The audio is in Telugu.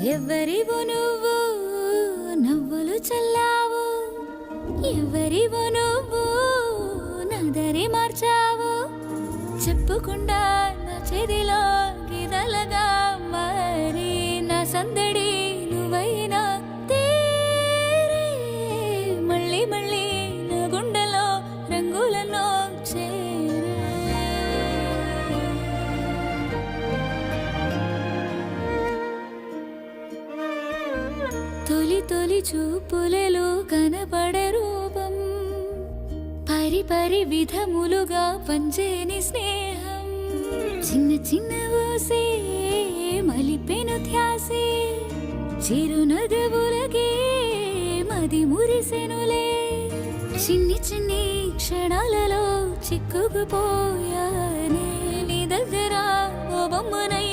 ఎవరివో నువ్వు నవ్వులు చల్లావు, ఎవరివో నువ్వు నదరి మార్చావు, చెప్పకుండా నా చెదిలో గిదలగా మరి నా సందడి నువ్వైనా తీరే మళ్ళీ మళ్ళీ నా గుండెలో రంగులను చేరే. తొలి తొలి చూపులలో కనపడే రూపం, పరి పరి విధములుగా పంచేని స్నేహం, చిన్న చిన్న ఊసే మలిపెను ధ్యాసే, చిరునగవులకే మది మురిసెనులే, చిన్ని చిన్ని క్షణాలలో చిక్కుకుపోయానే నీ దగ్గర ఓ బొమ్మనై